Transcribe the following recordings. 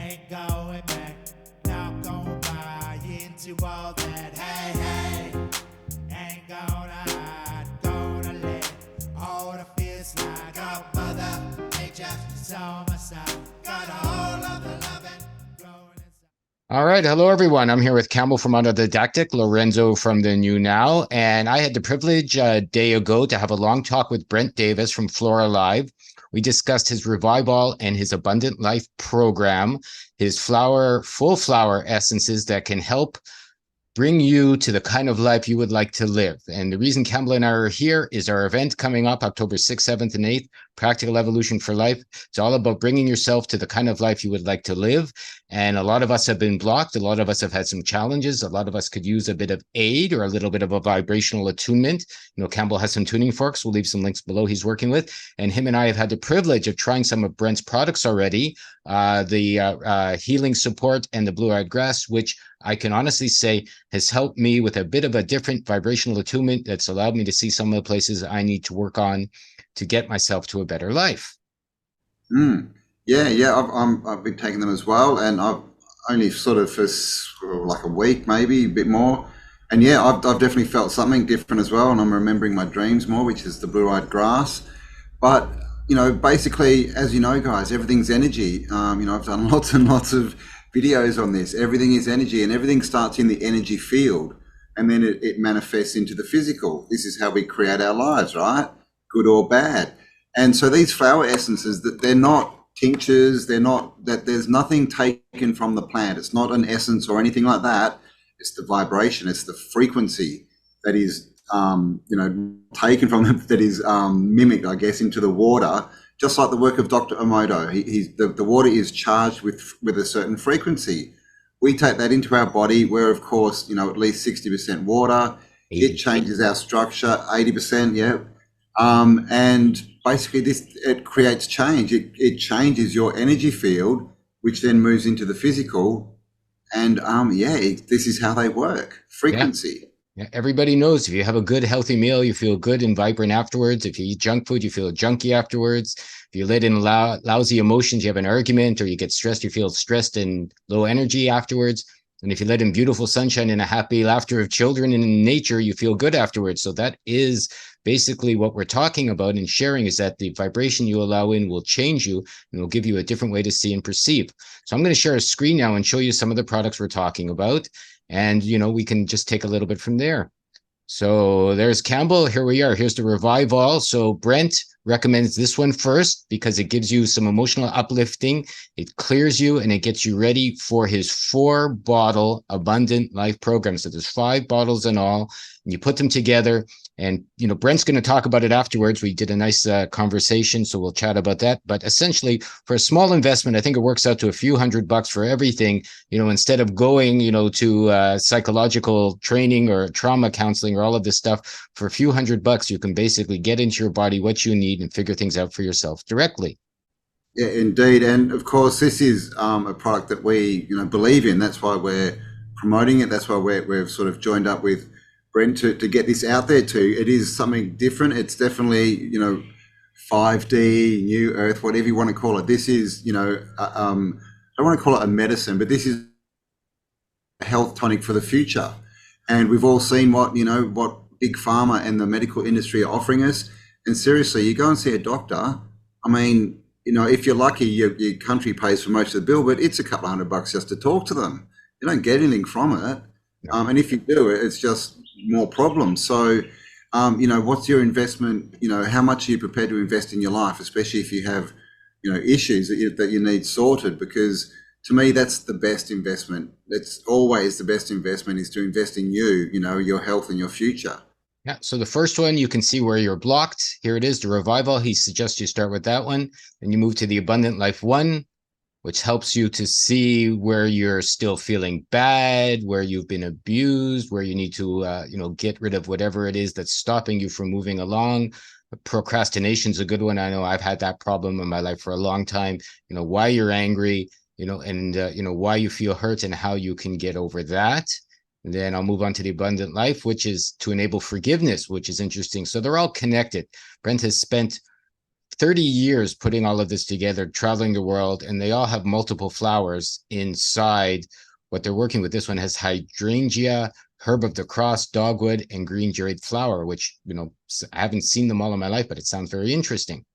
ain't going back. Not gonna buy into all that. Hey, hey, ain't gonna hide. Gonna let all the fears slide. Got mother nature, it's on my side. Got a whole of the loving growing inside. All right. Hello, everyone. I'm here with Campbell from Autodidactic, Lorenzo from the New Now. And I had the privilege a day ago to have a long talk with Brent Davis from FlorALIVE. We discussed his Revival and his Abundant Life program, his full flower essences that can help bring you to the kind of life you would like to live. And the reason Cambell and I are here is our event coming up October 6th, 7th, and 8th, Practical Evolution for Life. It's all about bringing yourself to the kind of life you would like to live. And a lot of us have been blocked. A lot of us have had some challenges. A lot of us could use a bit of aid or a little bit of a vibrational attunement. You know, Cambell has some tuning forks. We'll leave some links below he's working with. And him and I have had the privilege of trying some of Brent's products already, the healing support and the blue-eyed grass, which I can honestly say has helped me with a bit of a different vibrational attunement that's allowed me to see some of the places I need to work on to get myself to a better life. Yeah. I've been taking them as well, and I've only sort of for like a week, maybe a bit more. And yeah, I've definitely felt something different as well, and I'm remembering my dreams more, which is the blue-eyed grass. But you know, basically, as you know, guys, everything's energy. I've done lots and lots of videos on this. Everything is energy, and everything starts in the energy field, and then it manifests into the physical. This is how we create our lives, right? Good or bad. And so these flower essences, that they're not tinctures, they're not, that there's nothing taken from the plant. It's not an essence or anything like that. It's the vibration, it's the frequency that is taken from them, that is mimicked, I guess, into the water. Just like the work of Dr. Emoto, the water is charged with a certain frequency. We take that into our body, where of course, at least 60% water. 80%. It changes our structure, 80%, yeah. And basically it creates change. It changes your energy field, which then moves into the physical. And this is how they work. Frequency. Yeah, everybody knows if you have a good, healthy meal, you feel good and vibrant afterwards. If you eat junk food, you feel junky afterwards. If you let in lousy emotions, you have an argument, or you get stressed, you feel stressed and low energy afterwards. And if you let in beautiful sunshine and a happy laughter of children and in nature, you feel good afterwards. So that is basically what we're talking about and sharing, is that the vibration you allow in will change you and will give you a different way to see and perceive. So I'm going to share a screen now and show you some of the products we're talking about. And, we can just take a little bit from there. So there's Cambell. Here we are. Here's the Revival. So Brent recommends this one first because it gives you some emotional uplifting. It clears you and it gets you ready for his 4-bottle Abundant Life program. So there's 5 bottles in all, and you put them together. And, Brent's going to talk about it afterwards. We did a nice conversation, so we'll chat about that. But essentially, for a small investment, I think it works out to a few $100 for everything. Instead of going, to psychological training or trauma counseling or all of this stuff, for a few $100, you can basically get into your body what you need and figure things out for yourself directly. Yeah, indeed. And of course, this is a product that we, believe in. That's why we're promoting it. That's why we've sort of joined up with Brent to get this out there too. It is something different. It's definitely, 5D, new earth, whatever you want to call it. This is, I don't want to call it a medicine, but this is a health tonic for the future. And we've all seen what big pharma and the medical industry are offering us. And seriously, you go and see a doctor. I mean, if you're lucky, your country pays for most of the bill, but it's a couple $100 just to talk to them. You don't get anything from it. And if you do, it's just more problems. So, what's your investment? How much are you prepared to invest in your life, especially if you have, issues that you need sorted? Because to me, that's the best investment. It's always the best investment, is to invest in you, your health and your future. Yeah. So the first one, you can see where you're blocked. Here it is, the Revival. He suggests you start with that one. Then you move to the Abundant Life 1, which helps you to see where you're still feeling bad, where you've been abused, where you need to, get rid of whatever it is that's stopping you from moving along. Procrastination's a good one. I know I've had that problem in my life for a long time. Why you're angry, and why you feel hurt and how you can get over that. And then I'll move on to the Abundant Life, which is to enable forgiveness, which is interesting. So they're all connected. Brent has spent 30 years putting all of this together, traveling the world, and they all have multiple flowers inside what they're working with. This one has hydrangea, herb of the cross, dogwood, and green jade flower, which, I haven't seen them all in my life, but it sounds very interesting.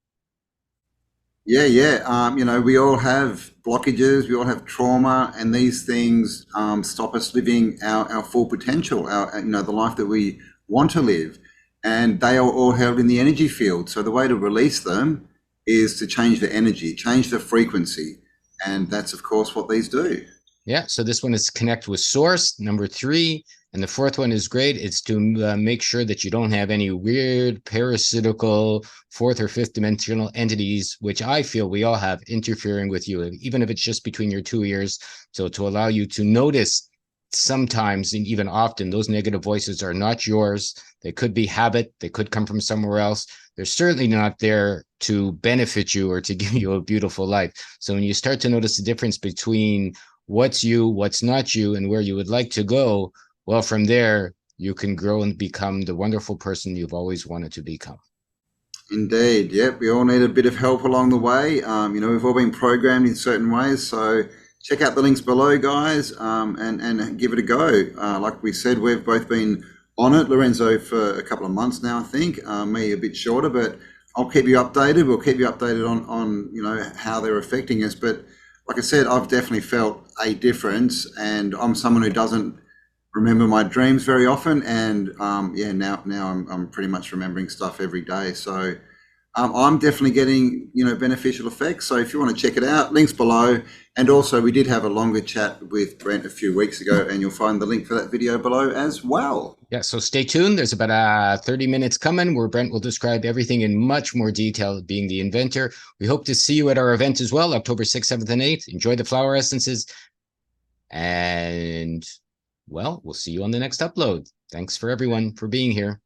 Yeah, yeah. We all have blockages, we all have trauma, and these things stop us living our full potential, the life that we want to live. And they are all held in the energy field. So the way to release them is to change the energy, change the frequency. And that's, of course, what these do. Yeah, so this one is connect with source, number 3. And the fourth one is great. It's to make sure that you don't have any weird parasitical fourth or fifth dimensional entities, which I feel we all have, interfering with you, even if it's just between your 2 ears. So to allow you to notice sometimes, and even often, those negative voices are not yours. They could be habit. They could come from somewhere else. They're certainly not there to benefit you or to give you a beautiful life. So when you start to notice the difference between what's you, what's not you, and where you would like to go, well, from there, you can grow and become the wonderful person you've always wanted to become. Indeed. Yep. We all need a bit of help along the way. We've all been programmed in certain ways. So check out the links below, guys, and give it a go. Like we said, we've both been on it, Lorenzo, for a couple of months now, I think, me a bit shorter, but I'll keep you updated. We'll keep you updated on how they're affecting us. But like I said, I've definitely felt a difference, and I'm someone who doesn't remember my dreams very often, and now I'm pretty much remembering stuff every day. So I'm definitely getting beneficial effects. So if you want to check it out, links below. And also, we did have a longer chat with Brent a few weeks ago, and you'll find the link for that video below as well. Yeah, so stay tuned. There's about 30 minutes coming where Brent will describe everything in much more detail, being the inventor. We hope to see you at our event as well, October 6th, 7th, and 8th. Enjoy the flower essences. And, well, we'll see you on the next upload. Thanks for everyone for being here.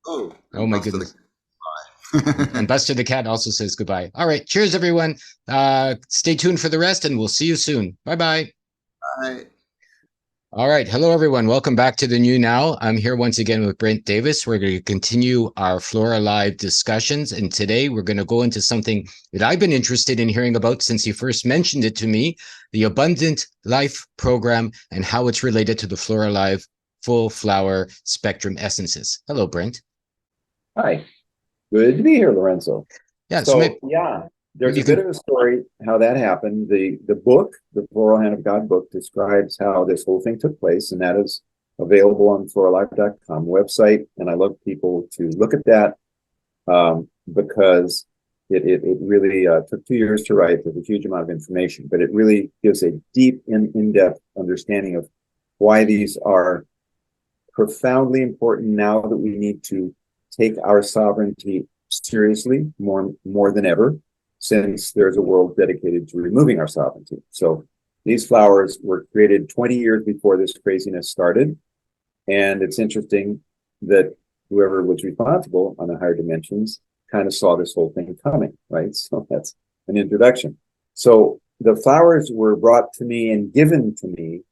Oh my goodness. And Buster the cat also says goodbye. All right. Cheers, everyone. Stay tuned for the rest, and we'll see you soon. Bye-bye. Bye. All right. Hello, everyone. Welcome back to the New Now. I'm here once again with Brent Davis. We're going to continue our FlorALIVE discussions. And today we're going to go into something that I've been interested in hearing about since you first mentioned it to me, the Abundant Life Program and how it's related to the FlorALIVE Full Flower Spectrum Essences. Hello, Brent. Hi. Good to be here, Lorenzo. Yeah. There's a bit of a story how that happened. The book, the Floral Hand of God book, describes how this whole thing took place, and that is available on FlorALIVE.com website. And I love people to look at that because it really took 2 years to write. There's a huge amount of information, but it really gives a deep, in-depth understanding of why these are profoundly important now that we need to take our sovereignty seriously more than ever, since there's a world dedicated to removing our sovereignty. So these flowers were created 20 years before this craziness started. And it's interesting that whoever was responsible on the higher dimensions kind of saw this whole thing coming, right? So that's an introduction. So the flowers were brought to me and given to me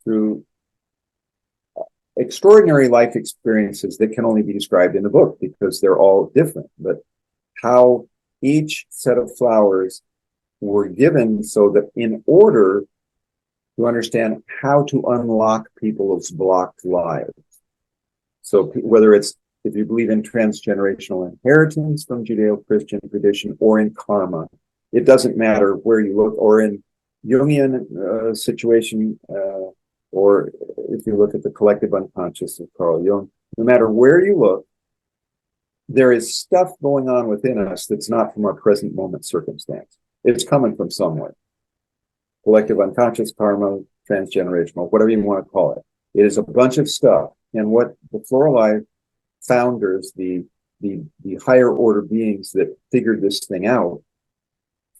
through extraordinary life experiences that can only be described in the book because they're all different. But how each set of flowers were given so that in order to understand how to unlock people's blocked lives. So whether it's, if you believe in transgenerational inheritance from Judeo-Christian tradition or in karma, it doesn't matter where you look, or in Jungian situation, or if you look at the collective unconscious of Carl Jung, no matter where you look, there is stuff going on within us that's not from our present moment circumstance. It's coming from somewhere. Collective unconscious, karma, transgenerational, whatever you want to call it. It is a bunch of stuff. And what the FlorALIVE founders, the higher order beings that figured this thing out,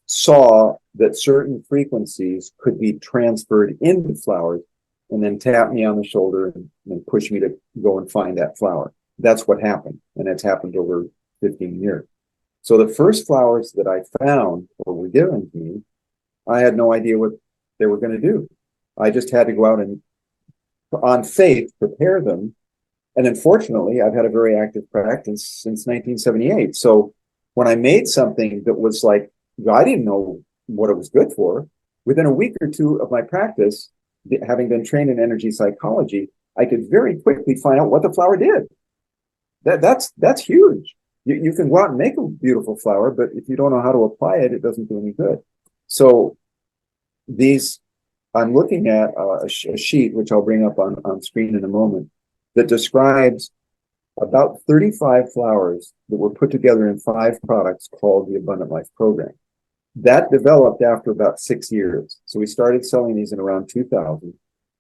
saw that certain frequencies could be transferred into flowers and then tap me on the shoulder and push me to go and find that flower. That's what happened. And it's happened over 15 years. So the first flowers that I found or were given to me, I had no idea what they were going to do. I just had to go out and, on faith, prepare them. And unfortunately, I've had a very active practice since 1978. So when I made something that was like, I didn't know what it was good for, within a week or two of my practice, having been trained in energy psychology, I could very quickly find out what the flower did. That's huge. You can go out and make a beautiful flower, but if you don't know how to apply it, it doesn't do any good. So I'm looking at a sheet, which I'll bring up on screen in a moment, that describes about 35 flowers that were put together in 5 products called the Abundant Life Program. That developed after about 6 years. So we started selling these in around 2000.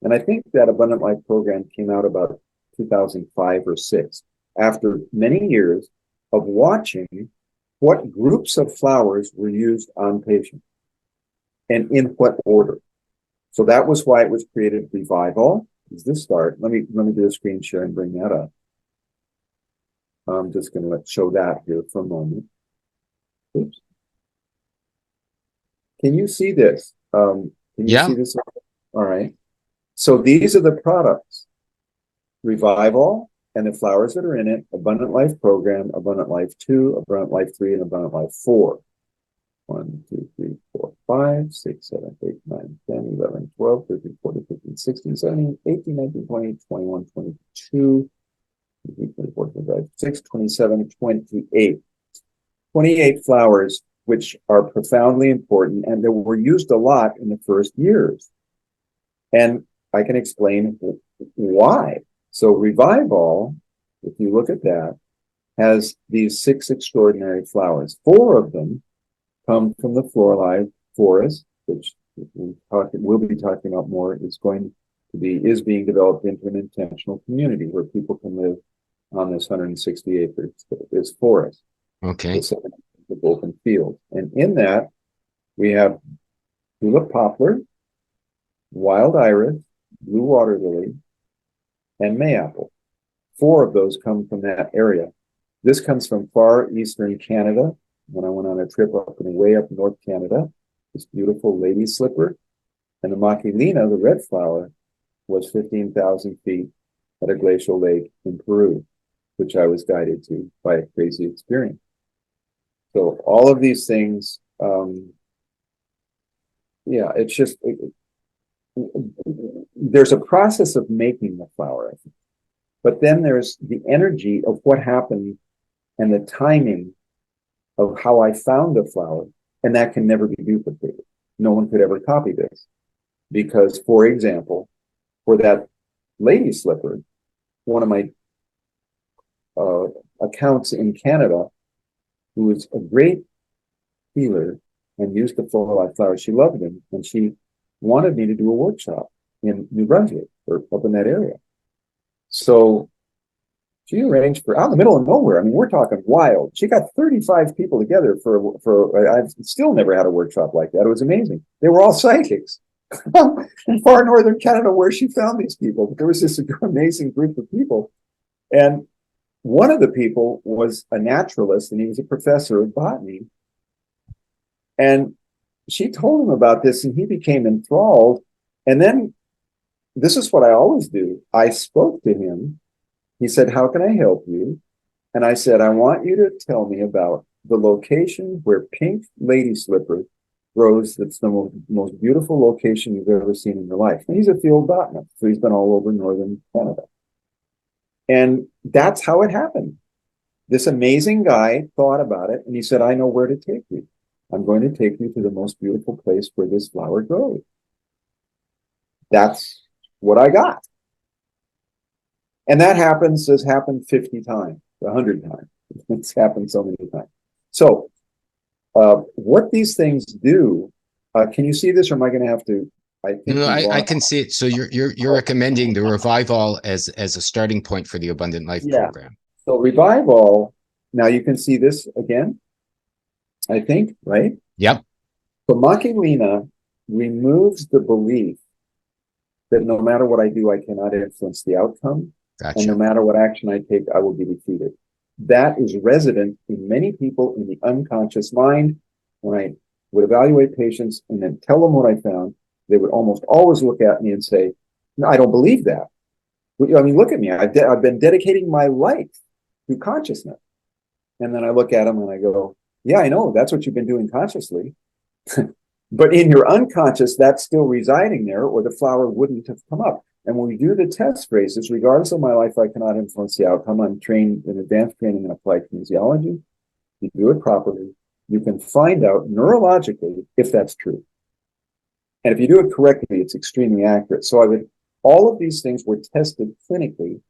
And I think that Abundant Life Program came out about 2005 or 6, after many years of watching what groups of flowers were used on patients and in what order. So that was why it was created. Revival is the start. Let me do a screen share and bring that up. I'm just going to show that here for a moment. Oops. Can you see this? Can you see this? All right. So these are the products. Revival and the flowers that are in it, Abundant Life Program, Abundant Life 2, Abundant Life 3, and Abundant Life 4. 1, 2, 3, 4, 5, 6, 7, 8, 9, 10, 11, 12, 13, 14, 15, 16, 17, 18, 19, 20, 21, 22, 24, 25, 6, 27, 28. 28 flowers, which are profoundly important and that were used a lot in the first years. And I can explain why. So Revival, if you look at that, has these 6 extraordinary flowers. 4 of them come from the FlorALIVE forest, which we'll be talking about more, is being developed into an intentional community where people can live on this 160 acres, this forest. Okay. The open field. And in that, we have tulip poplar, wild iris, blue water lily, and mayapple. 4 of those come from that area. This comes from far eastern Canada. When I went on a trip up and way up north Canada, this beautiful lady slipper. And the Maquilina, the red flower, was 15,000 feet at a glacial lake in Peru, which I was guided to by a crazy experience. So all of these things, it's just, there's a process of making the flower, I think. But then there's the energy of what happened and the timing of how I found the flower, and that can never be duplicated. No one could ever copy this. Because, for example, for that lady slipper, one of my accounts in Canada, who was a great healer and used the FlorALIVE flowers, she loved them, and she wanted me to do a workshop in New Brunswick, or up in that area. So she arranged for out in the middle of nowhere. I mean, we're talking wild. She got 35 people together for I've still never had a workshop like that. It was amazing. They were all psychics in far northern Canada, where she found these people. But there was this amazing group of people. And one of the people was a naturalist, and he was a professor of botany. And she told him about this, and he became enthralled. And then, this is what I always do. I spoke to him. He said, "How can I help you?" And I said, "I want you to tell me about the location where pink lady slipper grows. That's the most beautiful location you've ever seen in your life." And he's a field botanist, so he's been all over northern Canada. And that's how it happened. This amazing guy thought about it, and he said, "I know where to take you. I'm going to take you to the most beautiful place where this flower grows." That's what I got. And that has happened 50 times, 100 times. It's happened so many times. So what these things do, can you see this, or am I going to have to? I can see it. So you're recommending the Revival as a starting point for the Abundant Life program. So Revival, now you can see this again, I think, right? Yep. So Maquilina removes the belief that no matter what I do, I cannot influence the outcome. Gotcha. And no matter what action I take, I will be defeated. That is resident in many people in the unconscious mind. When I would evaluate patients and then tell them what I found, they would almost always look at me and say, "No, I don't believe that." I mean, look at me. I've been dedicating my life to consciousness. And then I look at them and I go, Yeah, I know. That's what you've been doing consciously. But in your unconscious, that's still residing there, or the flower wouldn't have come up. And when we do the test phrases, regardless of my life, I cannot influence the outcome. I'm trained in advanced training in applied kinesiology. You do it properly, you can find out neurologically if that's true. And if you do it correctly, it's extremely accurate. So all of these things were tested clinically.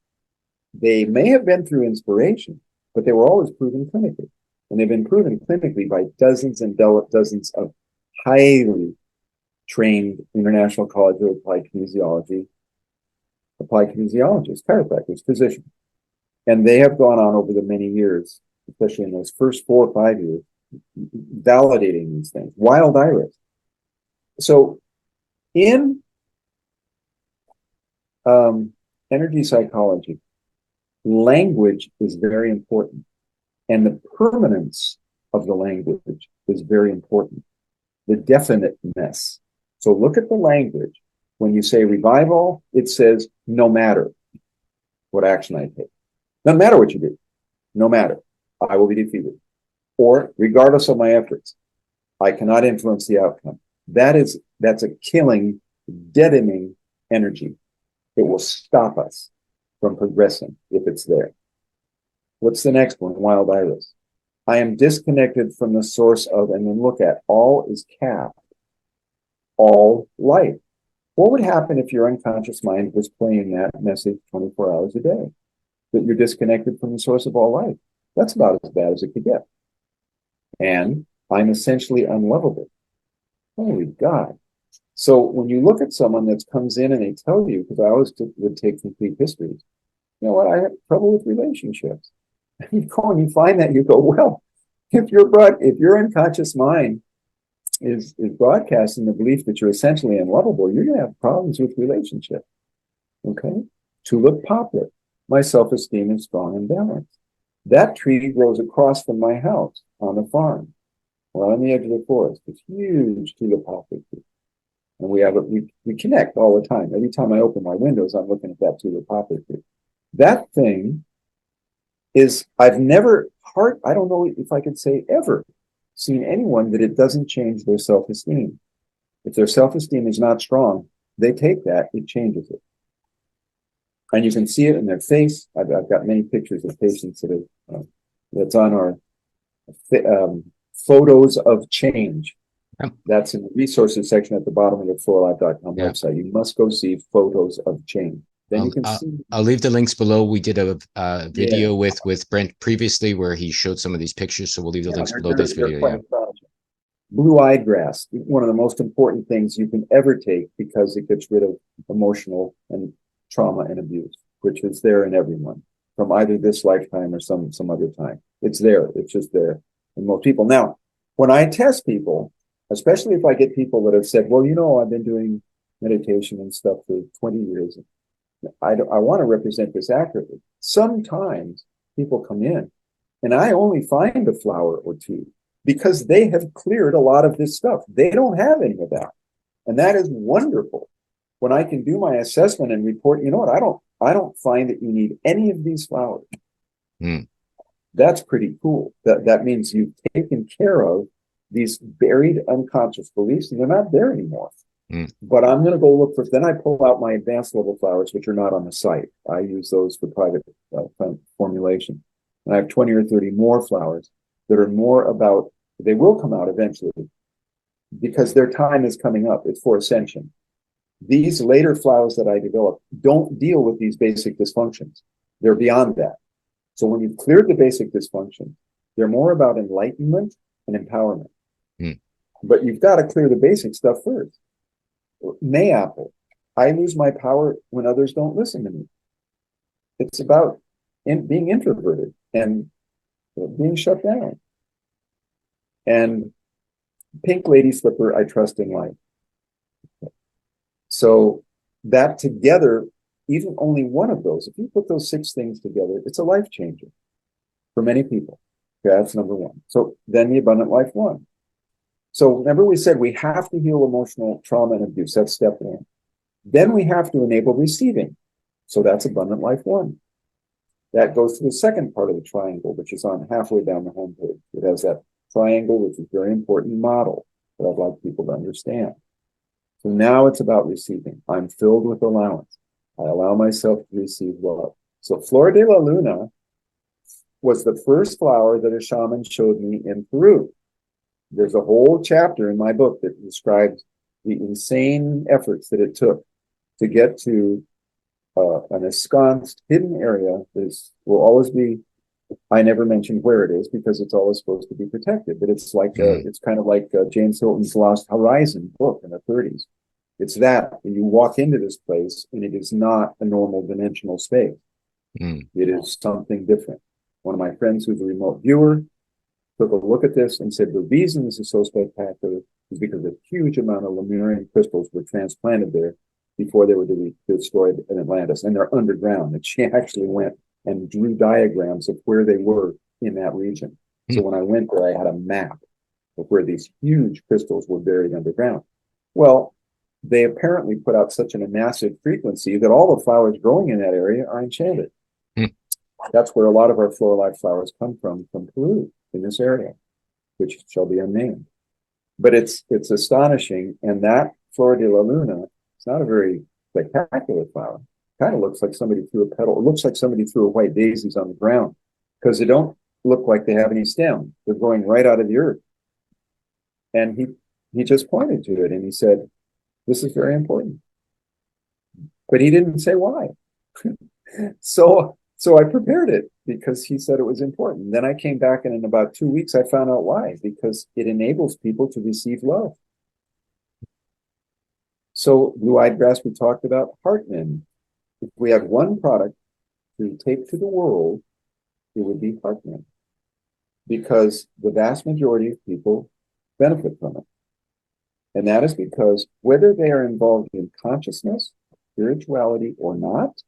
They may have been through inspiration, but they were always proven clinically. And they've been proven clinically by dozens and dozens of highly trained International College of Applied Kinesiologists, chiropractors, physicians. And they have gone on over the many years, especially in those first 4 or 5 years, validating these things. Wild iris. So in energy psychology, language is very important. And the permanence of the language is very important. The definiteness. So look at the language. When you say revival, it says no matter what action I take. No matter what you do. No matter. I will be defeated. Or regardless of my efforts, I cannot influence the outcome. That's a killing, deadening energy. It will stop us from progressing if it's there. What's the next one? Wild iris. I am disconnected from the source of, and then look at, all is capped. All life. What would happen if your unconscious mind was playing that message 24 hours a day? That you're disconnected from the source of all life. That's about as bad as it could get. And I'm essentially unlovable. Holy God. So when you look at someone that comes in and they tell you, because I always would take complete histories, you know what, I have trouble with relationships. You go and you find that, you go, well, if your unconscious mind is broadcasting the belief that you're essentially unlovable, you're going to have problems with relationships. Okay? Tulip poplar. My self-esteem is strong and balanced. That tree grows across from my house on the farm. We're on the edge of the forest. It's huge tulip poplar tree. And we connect all the time. Every time I open my windows, I'm looking at that tulip poplar tree. That thing is, I've never I don't know if I could say ever seen anyone that it doesn't change their self-esteem. If their self-esteem is not strong, they take that, it changes it. And you can see it in their face. I've got many pictures of patients that's on our photos of change. Yeah. That's in the resources section at the bottom of the FlorALIVE.com Yeah. website. You must go see photos of change. Then you can see. I'll leave the links below. We did a video with Brent previously where he showed some of these pictures. So we'll leave the links below this video. Yeah. Blue-eyed grass, one of the most important things you can ever take because it gets rid of emotional and trauma and abuse, which is there in everyone from either this lifetime or some other time. It's there. It's just there in most people. Now, when I test people, especially if I get people that have said, well, you know, I've been doing meditation and stuff for 20 years. I want to represent this accurately. Sometimes people come in and I only find a flower or two because they have cleared a lot of this stuff. They don't have any of that. And that is wonderful. When I can do my assessment and report, you know what, I don't find that you need any of these flowers. That's pretty cool. That means you've taken care of these buried unconscious beliefs and they're not there anymore. But I'm going to go look for, then I pull out my advanced level flowers, which are not on the site. I use those for private formulation. And I have 20 or 30 more flowers that are more about, they will come out eventually because their time is coming up. It's for ascension. These later flowers that I develop don't deal with these basic dysfunctions. They're beyond that. So when you've cleared the basic dysfunction, they're more about enlightenment and empowerment. But you've got to clear the basic stuff first. Mayapple. I lose my power when others don't listen to me. It's about being introverted and being shut down. And pink lady slipper, I trust in life. So that together, even only one of those, if you put those 6 things together, it's a life changer for many people. Okay, that's number 1. So then the abundant life 1. So remember we said we have to heal emotional trauma and abuse. That's step 1. Then we have to enable receiving. So that's abundant life 1. That goes to the second part of the triangle, which is on halfway down the homepage. It has that triangle, which is a very important model that I'd like people to understand. So now it's about receiving. I'm filled with allowance. I allow myself to receive love. So Flor de la Luna was the first flower that a shaman showed me in Peru. There's a whole chapter in my book that describes the insane efforts that it took to get to an ensconced hidden area that will always be, I never mentioned where it is because it's always supposed to be protected, but it's like it's kind of like James Hilton's Lost Horizon book in the 30s. It's that you walk into this place and it is not a normal dimensional space. It is something different. One of my friends who's a remote viewer took a look at this and said the reason this is so spectacular is because a huge amount of Lemurian crystals were transplanted there before they were destroyed in Atlantis, and they're underground. And she actually went and drew diagrams of where they were in that region. So when I went there, I had a map of where these huge crystals were buried underground. Well, they apparently put out such a massive frequency that all the flowers growing in that area are enchanted. That's where a lot of our FlorALIVE flowers come from Peru, in this area, which shall be unnamed. But it's astonishing, and that Flor de la Luna, it's not a very spectacular flower. Kind of looks like somebody threw a petal. It looks like somebody threw a white daisies on the ground because they don't look like they have any stem. They're growing right out of the earth. And he just pointed to it and he said, this is very important. But he didn't say why. So I prepared it because he said it was important. Then I came back and in about 2 weeks, I found out why, because it enables people to receive love. So blue-eyed grass we talked about, HeartMend. If we had one product to take to the world, it would be HeartMend, because the vast majority of people benefit from it. And that is because whether they are involved in consciousness, spirituality, or not,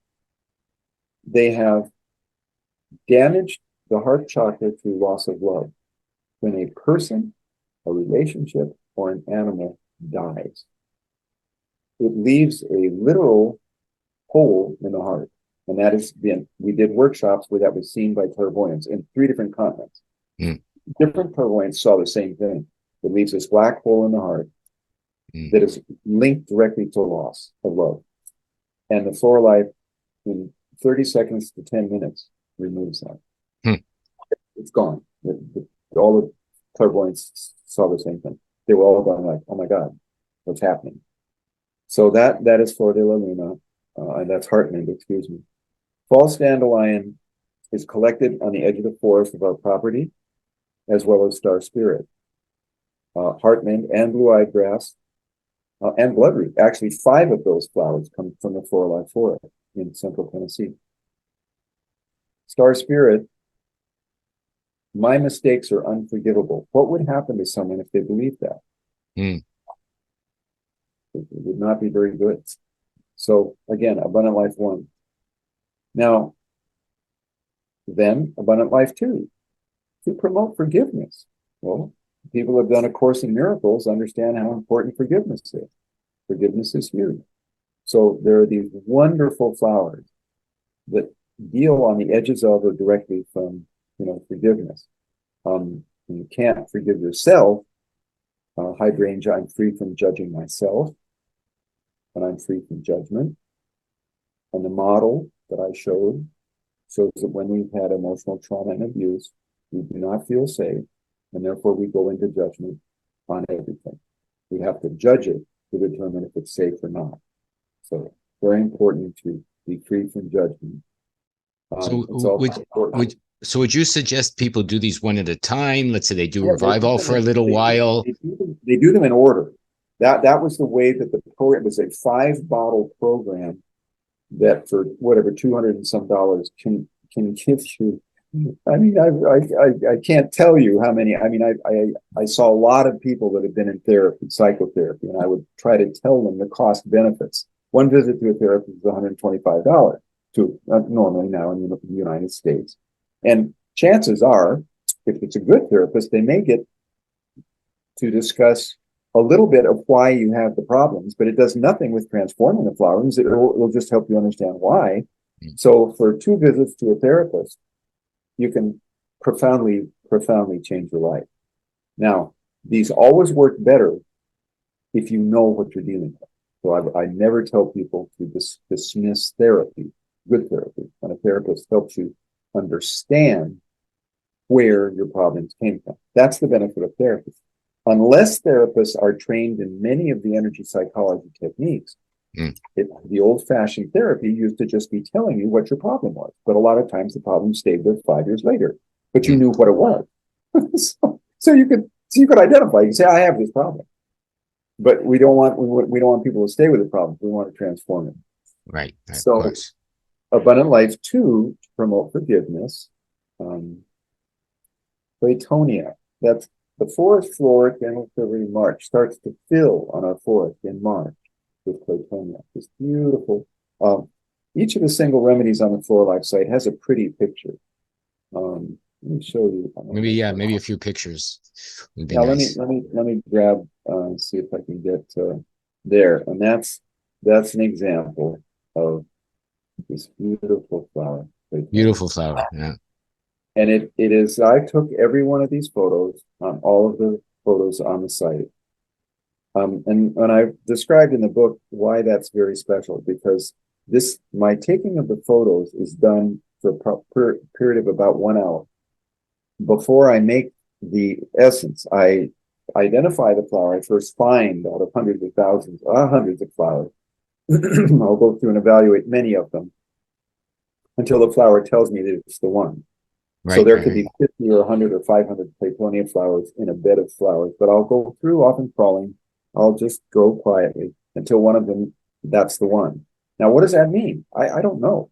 they have damaged the heart chakra through loss of love. When a person, a relationship, or an animal dies, it leaves a literal hole in the heart. And that has been, we did workshops where that was seen by clairvoyants in 3 different continents. Different clairvoyants saw the same thing. It leaves this black hole in the heart that is linked directly to loss of love. And the FlorALIVE, in 30 seconds to 10 minutes, removes that. It's gone. All the clairvoyants saw the same thing. They were all going like, oh my God, what's happening? So that is Flor de la Luna, and that's HeartMend, excuse me. False dandelion is collected on the edge of the forest of our property, as well as star spirit. HeartMend and blue-eyed grass and bloodroot. Actually, 5 of those flowers come from the FlorALIVE forest in central Tennessee. Star spirit, my mistakes are unforgivable. What would happen to someone if they believed that? It would not be very good. So again, Abundant Life 1. Now, then Abundant Life 2, to promote forgiveness. Well, people have done A Course in Miracles, understand how important forgiveness is. Forgiveness is huge. So there are these wonderful flowers that deal on the edges of or directly from, forgiveness. You can't forgive yourself. Hydrangea, I'm free from judging myself, and I'm free from judgment. And the model that I showed shows that when we've had emotional trauma and abuse, we do not feel safe, and therefore we go into judgment on everything. We have to judge it to determine if it's safe or not. So very important to be free from judgment. So would you suggest people do these one at a time? Let's say they do revival for a little while. They do them in order. That was the way that the program was, a 5-bottle program that for whatever $200 and some can give you. I mean, I can't tell you how many. I mean, I saw a lot of people that have been in therapy, psychotherapy, and I would try to tell them the cost benefits. One visit to a therapist is $125 normally now in the United States. And chances are, if it's a good therapist, they may get to discuss a little bit of why you have the problems, but it does nothing with transforming the flowers. It will just help you understand why. So for 2 visits to a therapist, you can profoundly change your life. Now, these always work better if you know what you're dealing with. So I never tell people to dismiss therapy, good therapy, when a therapist helps you understand where your problems came from. That's the benefit of therapy. Unless therapists are trained in many of the energy psychology techniques, the old-fashioned therapy used to just be telling you what your problem was. But a lot of times the problem stayed there 5 years later, but you knew what it was. so you could identify. You say, I have this problem. But we don't want people to stay with the problem. We want to transform it. Right. So Abundant Life 2, to promote forgiveness. Claytonia, that's the forest floor at January, February, March starts to fill on our forest in March with Claytonia. It's beautiful. Each of the single remedies on the FlorALIVE site has a pretty picture. Let me show you. Maybe a few pictures would be now nice. let me grab see if I can get there, and that's an example of this beautiful flower. Beautiful flower. Yeah. And it is, I took every one of these photos on all of the photos on the site. And when I described in the book why that's very special, because my taking of the photos is done for a period of about 1 hour. Before I make the essence, I identify the flower. I first find out of hundreds of thousands, hundreds of flowers. I'll go through and evaluate many of them until the flower tells me that it's the one. Right, so there could be 50 or 100 or 500 Claytonia flowers in a bed of flowers, but I'll go through, often crawling. I'll just go quietly until one of them, that's the one. Now, what does that mean? I don't know,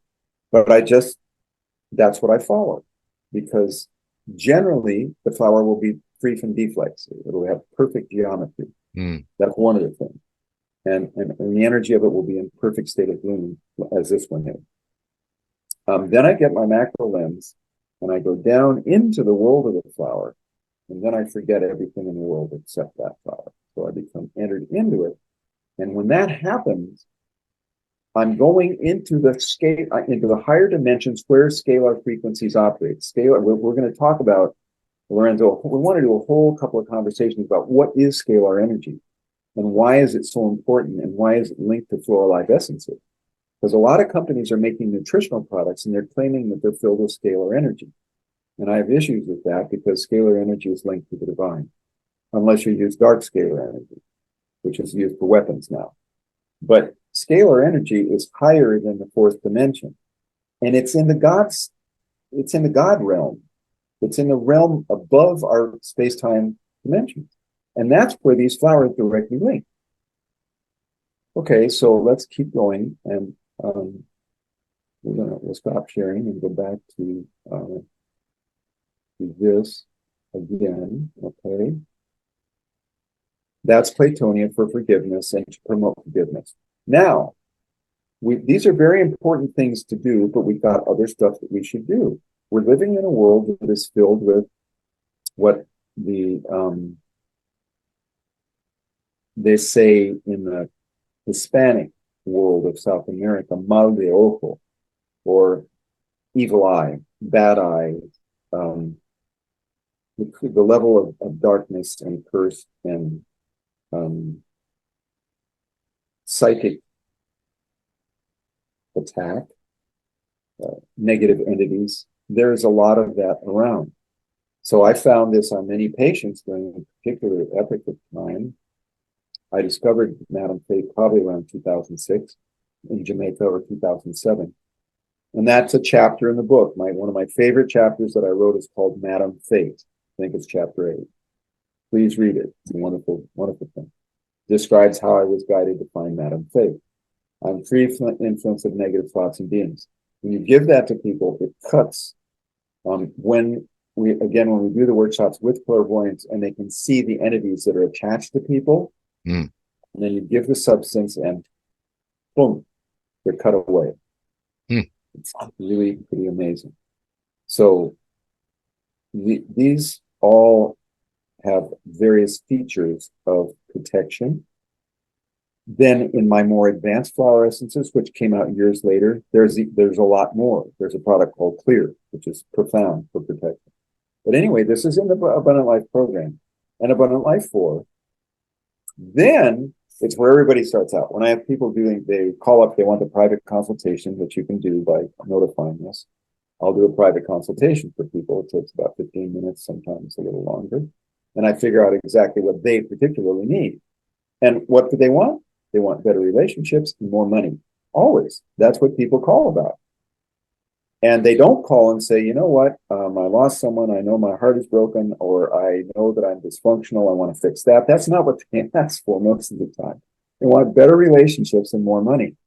but that's what I follow, because generally the flower will be free from deflects. It'll have perfect geometry. That's one of the things. And the energy of it will be in perfect state of bloom, as this one is. Then I get my macro lens and I go down into the world of the flower, and then I forget everything in the world except that flower. So I become entered into it. And when that happens, I'm going into the scale, into the higher dimensions where scalar frequencies operate. Scalar, we're going to talk about, Lorenzo, we want to do a whole couple of conversations about what is scalar energy and why is it so important and why is it linked to FlorALIVE essences. Because a lot of companies are making nutritional products and they're claiming that they're filled with scalar energy. And I have issues with that because scalar energy is linked to the divine, unless you use dark scalar energy, which is used for weapons now. But scalar energy is higher than the fourth dimension. And it's in the God realm. It's in the realm above our space-time dimensions. And that's where these flowers directly link. Okay, so let's keep going, and we'll stop sharing and go back to this again. Okay, that's Claytonia for forgiveness and to promote forgiveness. Now, these are very important things to do, but we've got other stuff that we should do. We're living in a world that is filled with what they say in the Hispanic world of South America, mal de ojo, or evil eye, bad eye, the level of darkness and curse and psychic attack, negative entities. There's a lot of that around. So I found this on many patients during a particular epoch of time. I discovered Madame Fate probably around 2006 in Jamaica, or 2007. And that's a chapter in the book. One of my favorite chapters that I wrote is called Madame Fate. I think it's chapter 8. Please read it. It's a wonderful, wonderful thing. Describes how I was guided to find Madame Fate. I'm free from the influence of negative thoughts and beings. When you give that to people, it cuts. When we do the workshops with clairvoyance and they can see the entities that are attached to people, and then you give the substance and boom, they're cut away. It's really pretty amazing. So these all have various features of protection. Then in my more advanced flower essences, which came out years later, there's a lot more. There's a product called Clear, which is profound for protection. But anyway, this is in the Abundant Life program. and abundant life for, then it's where everybody starts out. When I have people they call up, they want a private consultation, which you can do by notifying us. I'll do a private consultation for people. It takes about 15 minutes, sometimes a little longer. And I figure out exactly what they particularly need. And what do they want? They want better relationships and more money. Always. That's what people call about. And they don't call and say, you know what, I lost someone, I know my heart is broken, or I know that I'm dysfunctional, I want to fix that. That's not what they ask for most of the time. They want better relationships and more money.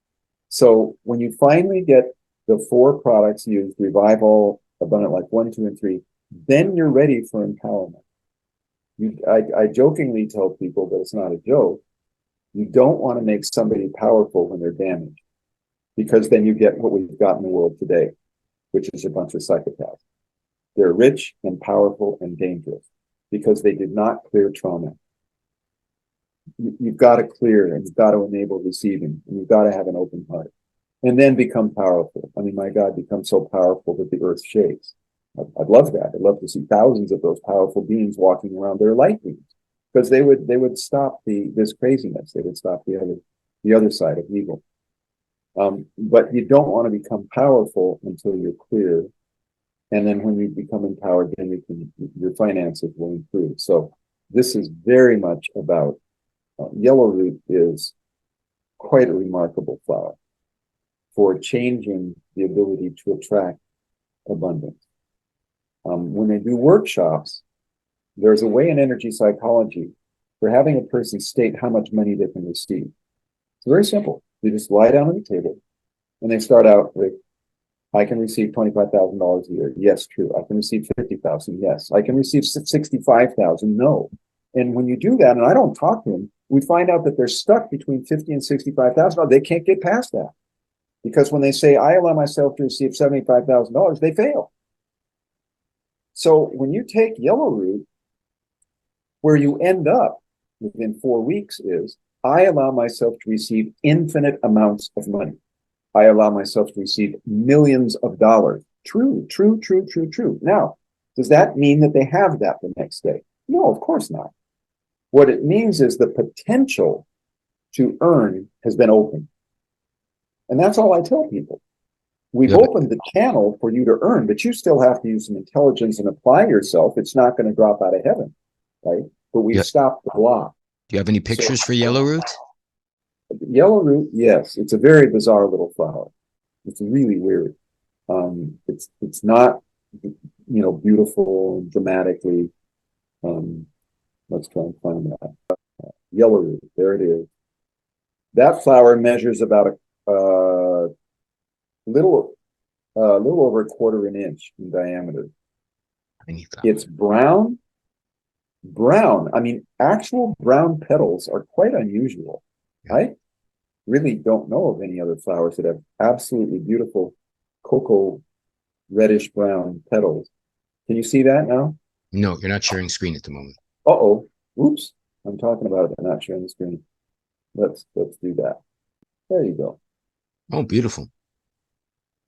So when you finally get the 4 products used, Revive All, Abundant Life 1, 2, and 3, then you're ready for empowerment. I jokingly tell people, but it's not a joke, you don't want to make somebody powerful when they're damaged, because then you get what we've got in the world today, which is a bunch of psychopaths. They're rich and powerful and dangerous because they did not clear trauma. You've got to clear, and you've got to enable receiving, and you've got to have an open heart, and then become powerful. I mean, my God, become so powerful that the earth shakes. I'd love that. I'd love to see thousands of those powerful beings walking around their light beams, because they would stop this craziness. They would stop the other side of evil. But you don't want to become powerful until you're clear. And then when you become empowered, then your finances will improve. So this is very much about, yellow root is quite a remarkable flower for changing the ability to attract abundance. When they do workshops, there's a way in energy psychology for having a person state how much money they can receive. It's very simple. They just lie down on the table and they start out with, I can receive $25,000 a year. Yes, true. I can receive 50,000. Yes. I can receive 65,000. No. And when you do that, and I don't talk to them, we find out that they're stuck between 50 and 65,000. They can't get past that, because when they say, I allow myself to receive $75,000, they fail. So when you take yellow root, where you end up within 4 weeks is, I allow myself to receive infinite amounts of money. I allow myself to receive millions of dollars. True, true, true, true, true. Now, does that mean that they have that the next day? No, of course not. What it means is the potential to earn has been opened. And that's all I tell people. We've opened the channel for you to earn, but you still have to use some intelligence and apply yourself. It's not going to drop out of heaven, right? But we've stopped the block. Do you have any pictures for yellow root? Yellow root, yes. It's a very bizarre little flower. It's really weird. It's not, beautiful and dramatically. Let's try and find that. Yellow root, there it is. That flower measures about a little over 1/4 inch in diameter. It's brown. I mean, actual brown petals are quite unusual. I really don't know of any other flowers that have absolutely beautiful cocoa reddish brown petals. Can you see that now? No, you're not sharing screen at the moment. Uh-oh. Oops. I'm talking about it. I'm not sharing the screen. Let's do that. There you go. Oh, beautiful.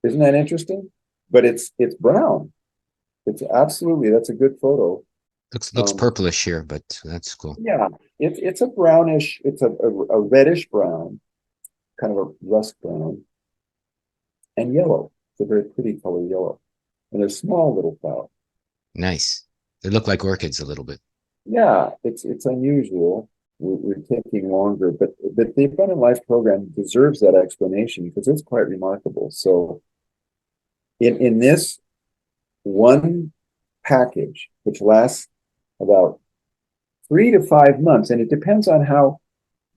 Isn't that interesting? But it's brown. It's absolutely, that's a good photo. Looks purplish here, but that's cool. Yeah, it's a brownish, it's a reddish brown, kind of a rust brown, and yellow. It's a very pretty color yellow. And they're small little flowers. Nice. They look like orchids a little bit. Yeah, it's unusual. We're taking longer, but the Abundant Life program deserves that explanation because it's quite remarkable. So in this one package, which lasts about 3 to 5 months, and it depends on how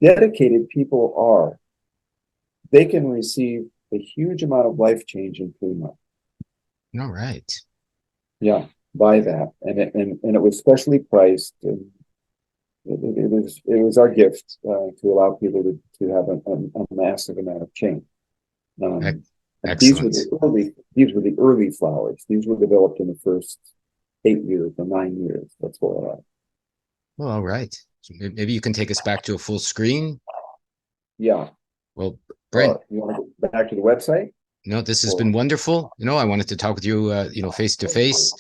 dedicated people are, they can receive a huge amount of life change in 3 months. All right. Yeah, buy that. And it was specially priced, and it was our gift to allow people to have a massive amount of change. Excellent. These were the early flowers. These were developed in the first 8 years or 9 years. That's what I like. Well, all right. So maybe you can take us back to a full screen. Yeah. Well, Brent, you want to go back to the website? no, this has been wonderful. I wanted to talk with you, face to face.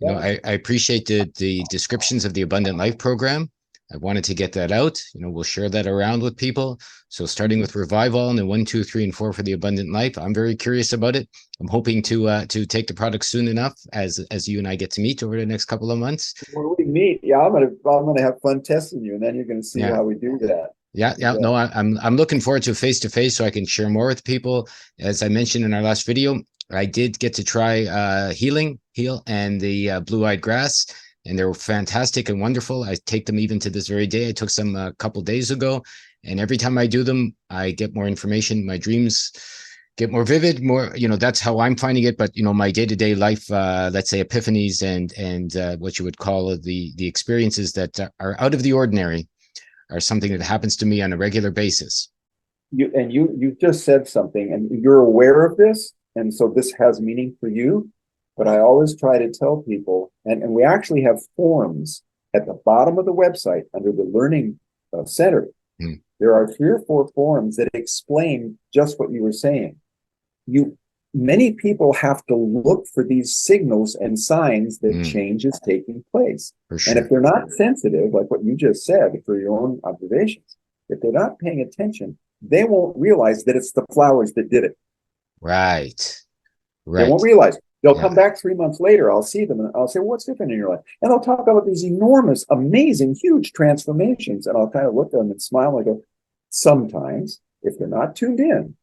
You know, I appreciate the descriptions of the Abundant Life program. I wanted to get that out. You know, we'll share that around with people. So starting with Revival and then 1, 2, 3, and 4 for the Abundant Life. I'm very curious about it. I'm hoping to take the product soon enough as you and I get to meet over the next couple of months. When we meet, yeah, I'm gonna have fun testing you, and then you're gonna see how we do that. Yeah. No, I'm looking forward to face so I can share more with people. As I mentioned in our last video, I did get to try Heal and the blue-eyed grass, and they were fantastic and wonderful. I take them even to this very day. I took some a couple days ago, and every time I do them, I get more information. My dreams get more vivid, more, you know, that's how I'm finding it. But, you know, my day-to-day life, let's say epiphanies and what you would call the experiences that are out of the ordinary are something that happens to me on a regular basis. You just said something, and you're aware of this, and so this has meaning for you. But I always try to tell people, and we actually have forms at the bottom of the website under the Learning Center. There are 3 or 4 forms that explain just what you were saying. Many people have to look for these signals and signs that change is taking place. Sure. And if they're not sensitive, like what you just said, for your own observations, if they're not paying attention, they won't realize that it's the flowers that did it. Right. They won't realize. They'll come back 3 months later. I'll see them and I'll say, well, what's different in your life? And they'll talk about these enormous, amazing, huge transformations. And I'll kind of look at them and smile and go, sometimes, if they're not tuned in,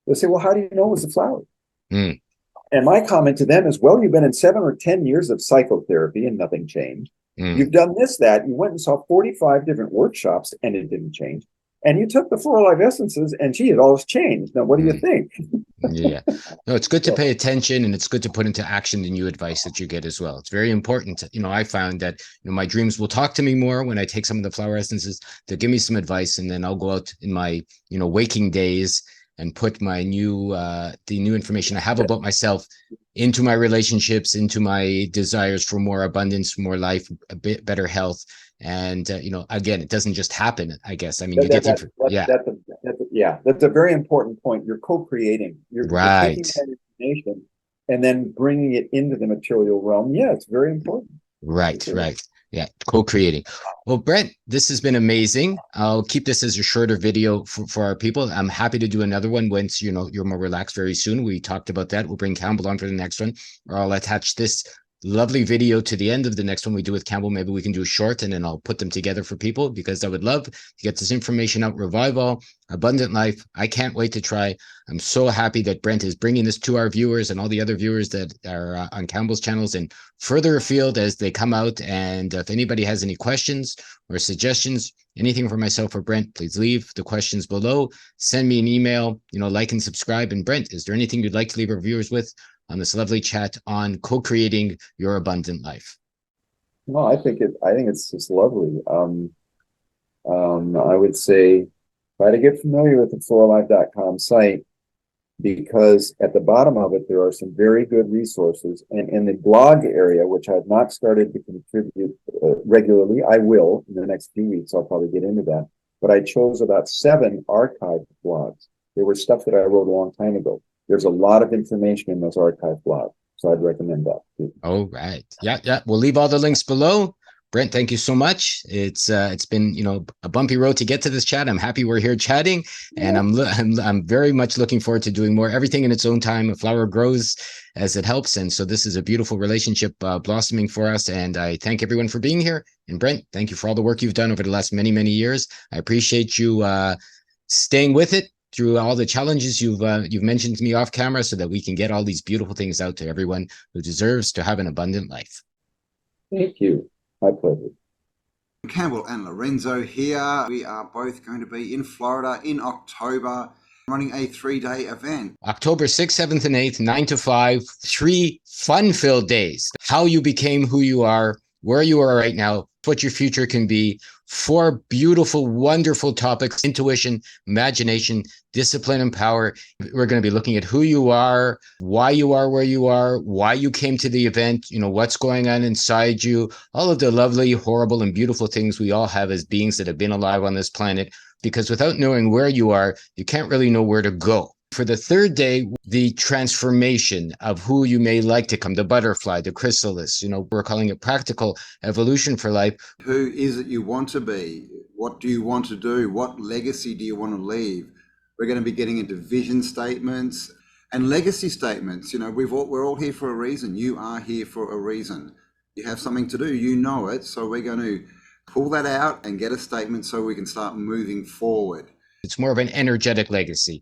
they'll say, well, how do you know it was the flowers? And my comment to them is, well, you've been in 7 or 10 years of psychotherapy and nothing changed. You've done this, that. You went and saw 45 different workshops and it didn't change. And you took the FlorALIVE essences and gee, it all has changed. Now, what do you think? Yeah. No, it's good to pay attention, and it's good to put into action the new advice that you get as well. It's very important. You know, I found that, you know, my dreams will talk to me more when I take some of the flower essences. They'll give me some advice, and then I'll go out in my, you know, waking days and put my new, the new information I have about myself into my relationships, into my desires for more abundance, more life, a bit better health. And, you know, again, it doesn't just happen, I guess. I mean, that's a very important point. You're co-creating. You're taking that information and then bringing it into the material realm. Yeah, it's very important. Right. Yeah, co-creating. Well, Brent, this has been amazing. I'll keep this as a shorter video for our people. I'm happy to do another one once, you know, you're more relaxed very soon. We talked about that. We'll bring Cambell on for the next one, or I'll attach this lovely video to the end of the next one we do with Cambell. Maybe we can do a short and then I'll put them together for people, because I would love to get this information out. Revival, Abundant Life. I can't wait to try. I'm so happy that Brent is bringing this to our viewers and all the other viewers that are on Cambell's channels and further afield as they come out. And if anybody has any questions or suggestions, anything for myself or Brent, please leave the questions below. Send me an email, you know, like and subscribe. And Brent, is there anything you'd like to leave our viewers with on this lovely chat on co-creating your abundant life? No, I think it's just lovely. I would say try to get familiar with the FlorALIVE.com site, because at the bottom of it there are some very good resources. And in the blog area, which I've not started to contribute regularly, I will in the next few weeks. I'll probably get into that. But I chose about 7 archived blogs. There were stuff that I wrote a long time ago. There's a lot of information in those archive blogs, so I'd recommend that too. Oh, right. Yeah. We'll leave all the links below. Brent, thank you so much. It's been, you know, a bumpy road to get to this chat. I'm happy we're here chatting, and I'm very much looking forward to doing more. Everything in its own time. A flower grows as it helps, and so this is a beautiful relationship blossoming for us. And I thank everyone for being here. And Brent, thank you for all the work you've done over the last many years. I appreciate you staying with it through all the challenges you've mentioned to me off camera, so that we can get all these beautiful things out to everyone who deserves to have an abundant life. Thank you. My pleasure. Cambell and Lorenzo here. We are both going to be in Florida in October, running a 3-day event. October 6th, 7th, and 8th, 9 to 5, 3 fun-filled days. How you became who you are, where you are right now, what your future can be. 4 beautiful, wonderful topics: intuition, imagination, discipline, and power. We're going to be looking at who you are, why you are where you are, why you came to the event, you know, what's going on inside you, all of the lovely, horrible, and beautiful things we all have as beings that have been alive on this planet. Because without knowing where you are, you can't really know where to go. For the third day, the transformation of who you may like to come, the butterfly, the chrysalis, we're calling it practical evolution for life. Who is it you want to be? What do you want to do? What legacy do you want to leave? We're going to be getting into vision statements and legacy statements. We're all here for a reason. You are here for a reason. You have something to do, it. So we're going to pull that out and get a statement so we can start moving forward. It's more of an energetic legacy.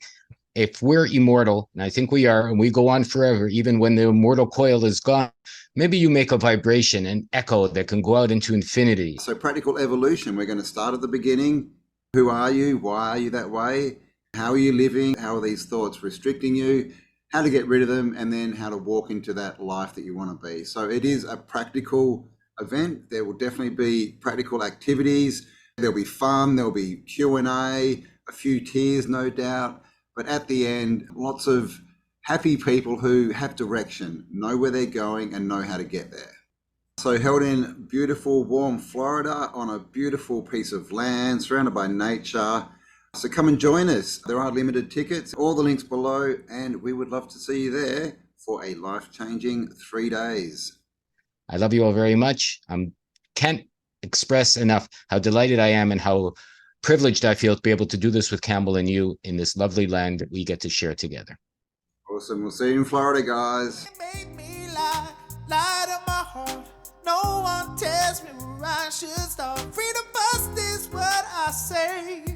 If we're immortal, and I think we are, and we go on forever, even when the immortal coil is gone, maybe you make a vibration, an echo that can go out into infinity. So practical evolution, we're going to start at the beginning. Who are you? Why are you that way? How are you living? How are these thoughts restricting you? How to get rid of them, and then how to walk into that life that you want to be. So it is a practical event. There will definitely be practical activities. There'll be fun. There'll be Q&A, a few tears, no doubt. But at the end, lots of happy people who have direction, know where they're going and know how to get there. So held in beautiful, warm Florida on a beautiful piece of land surrounded by nature. So come and join us. There are limited tickets, all the links below, and we would love to see you there for a life-changing 3 days. I love you all very much. I can't express enough how delighted I am and how privileged I feel to be able to do this with Cambell and you in this lovely land that we get to share together. Awesome. We'll see you in Florida, guys. It made me lie to my heart. No one tells me where I should start. Free to bust is what I say.